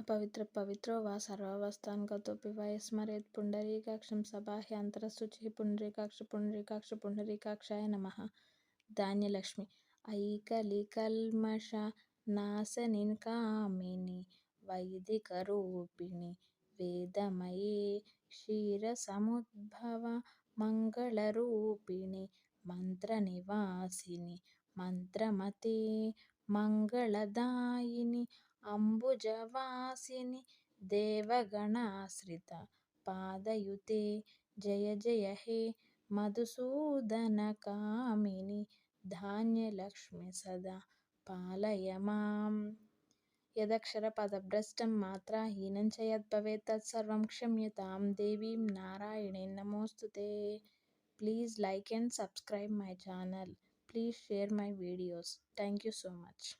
अपवित्र पवित्रो वा सर्वावस्थान् गतोऽपि वा स्मरेत् पुण्डरीकाक्षं सबाह्यान्तरशुचिः पुण्डरीकाक्षाय नमः। धान्यलक्ष्मी ऐकलिकल्मषनाशनिन् कामिनि वैदिकरूपिणि वेदमये क्षीरसमुद्भव मङ्गलरूपिणि मन्त्रनिवासिनि मन्त्रमते मङ्गलदायिनि अम्बुजवासिनि देवगणाश्रिता पादयुते जय जय हे मधुसूदनकामिनि धान्यलक्ष्मी सदा पालय माम्। यदक्षरपदभ्रष्टं मात्राहीनं च यद्भवेत् तत्सर्वं क्षम्यतां देवीं नारायणीं नमोऽस्तुते। Please like and subscribe my channel. Please share my videos. Thank you so much.